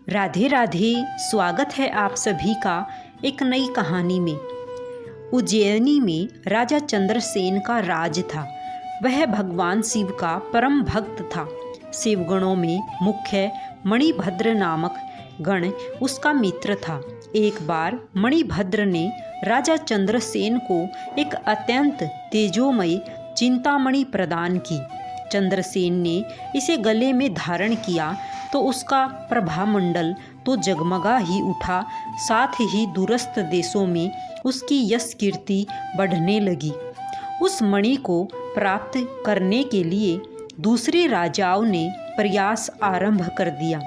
राधे राधे। स्वागत है आप सभी का एक नई कहानी में। उज्जैनी में राजा चंद्रसेन का राज था। वह भगवान शिव का परम भक्त था। शिवगणों में मुख्य मणिभद्र नामक गण उसका मित्र था। एक बार मणिभद्र ने राजा चंद्रसेन को एक अत्यंत तेजोमय चिंतामणि प्रदान की। चंद्रसेन ने इसे गले में धारण किया तो उसका प्रभामंडल तो जगमगा ही उठा, साथ ही दूरस्थ देशों में उसकी यश कीर्ति बढ़ने लगी। उस मणि को प्राप्त करने के लिए दूसरे राजाओं ने प्रयास आरंभ कर दिया।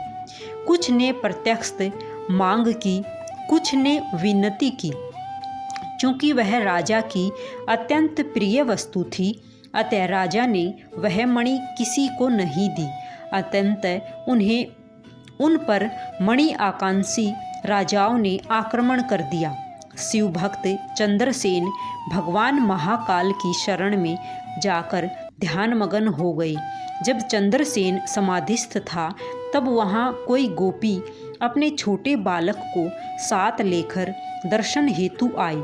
कुछ ने प्रत्यक्ष मांग की, कुछ ने विनती की। चूंकि वह राजा की अत्यंत प्रिय वस्तु थी, अतः राजा ने वह मणि किसी को नहीं दी। अत्यंत उन पर मणि आकांक्षी राजाओं ने आक्रमण कर दिया। शिव भक्त चंद्रसेन भगवान महाकाल की शरण में जाकर ध्यानमग्न हो गए। जब चंद्रसेन समाधिस्थ था, तब वहाँ कोई गोपी अपने छोटे बालक को साथ लेकर दर्शन हेतु आई।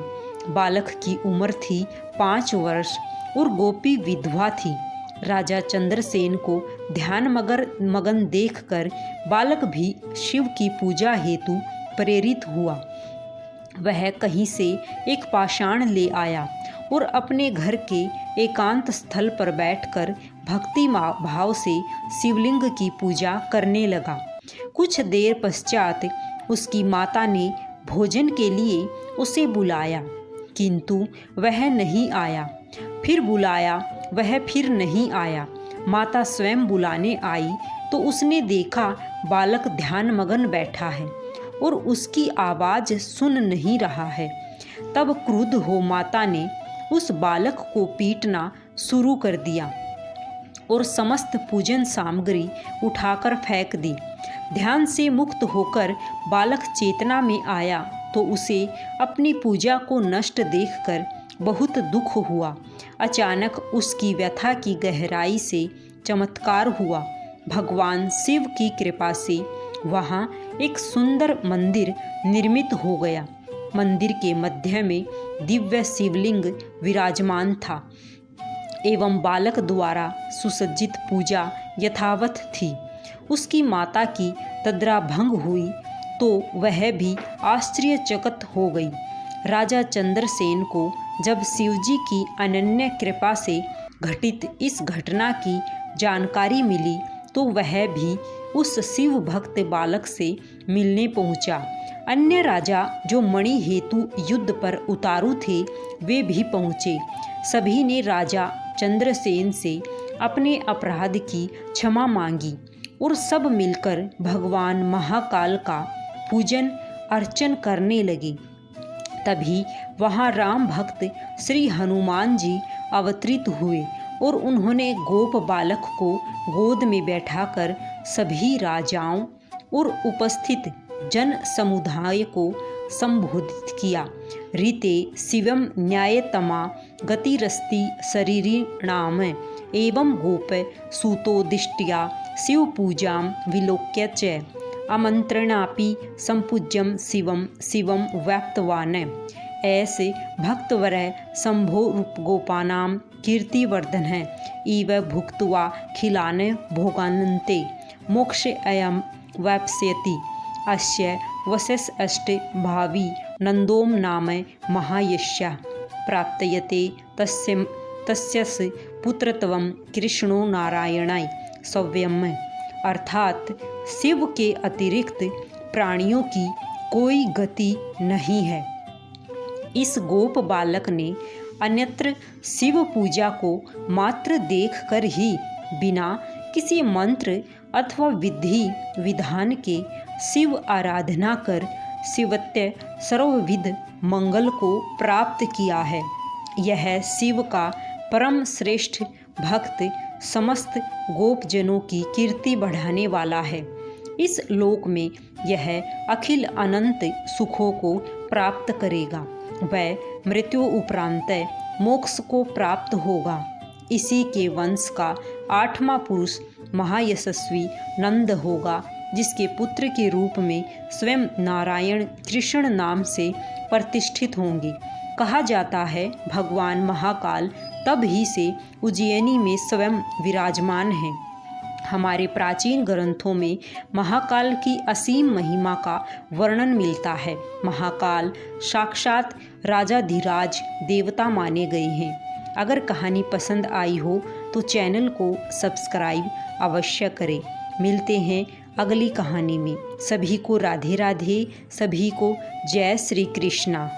बालक की उम्र थी 5 वर्ष और गोपी विधवा थी। राजा चंद्रसेन को ध्यानमग्न देखकर बालक भी शिव की पूजा हेतु प्रेरित हुआ। वह कहीं से एक पाषाण ले आया और अपने घर के एकांत स्थल पर बैठकर भक्ति भाव से शिवलिंग की पूजा करने लगा। कुछ देर पश्चात उसकी माता ने भोजन के लिए उसे बुलाया, किंतु वह नहीं आया। फिर बुलाया, वह फिर नहीं आया। माता स्वयं बुलाने आई तो उसने देखा बालक ध्यानमग्न बैठा है और उसकी आवाज़ सुन नहीं रहा है। तब क्रुद्ध हो माता ने उस बालक को पीटना शुरू कर दिया और समस्त पूजन सामग्री उठाकर फेंक दी। ध्यान से मुक्त होकर बालक चेतना में आया तो उसे अपनी पूजा को नष्ट देखकर बहुत दुख हुआ। अचानक उसकी व्यथा की गहराई से चमत्कार हुआ। भगवान शिव की कृपा से वहाँ एक सुंदर मंदिर निर्मित हो गया। मंदिर के मध्य में दिव्य शिवलिंग विराजमान था एवं बालक द्वारा सुसज्जित पूजा यथावत थी। उसकी माता की तद्रा भंग हुई तो वह भी आश्चर्यचकित हो गई। राजा चंद्रसेन को जब शिवजी की अनन्य कृपा से घटित इस घटना की जानकारी मिली तो वह भी उस शिव भक्त बालक से मिलने पहुंचा। अन्य राजा जो मणि हेतु युद्ध पर उतारू थे, वे भी पहुँचे। सभी ने राजा चंद्रसेन से अपने अपराध की क्षमा मांगी और सब मिलकर भगवान महाकाल का पूजन अर्चन करने लगे। तभी वहाँ राम भक्त श्री हनुमान जी अवतरित हुए और उन्होंने गोप बालक को गोद में बैठाकर सभी राजाओं और उपस्थित जन समुदाय को संबोधित किया। रीते शिवम न्यायतमा गतिरस्ति शरीरिणाम एवं गोप सूतोदिष्ट्या शिव पूजां विलोक्य च आमंत्रणापि संपूज्यम शिवम व्याप्तवान्। ऐसे भक्तवर शंभो रूप गोपानां कीर्तिवर्धन इव भुक्त्वा खिलान भोगान्ते मोक्ष अयं वाप्स्यति। अस्य वशस् अष्ट भावी नंदोम नाम महायश्या प्राप्तयते तस्य पुत्रत्वं कृष्णो नारायणाय सव्यम। अर्थात शिव के अतिरिक्त प्राणियों की कोई गति नहीं है। इस गोप बालक ने अन्यत्र शिव पूजा को मात्र देखकर ही बिना किसी मंत्र अथवा विधि विधान के शिव आराधना कर शिवत्य सर्वविध मंगल को प्राप्त किया है। यह शिव का परम श्रेष्ठ भक्त समस्त गोपजनों की कीर्ति बढ़ाने वाला है। इस लोक में यह अखिल अनंत सुखों को प्राप्त करेगा। वह मृत्यु उपरांत मोक्ष को प्राप्त होगा। इसी के वंश का 8वां पुरुष महायशस्वी नंद होगा। जिसके पुत्र के रूप में स्वयं नारायण कृष्ण नाम से प्रतिष्ठित होंगे। कहा जाता है भगवान महाकाल तब ही से उज्जैनी में स्वयं विराजमान हैं। हमारे प्राचीन ग्रंथों में महाकाल की असीम महिमा का वर्णन मिलता है। महाकाल साक्षात राजाधिराज देवता माने गए हैं। अगर कहानी पसंद आई हो तो चैनल को सब्सक्राइब अवश्य करें। मिलते हैं अगली कहानी में। सभी को राधे राधे, सभी को जय श्री कृष्णा।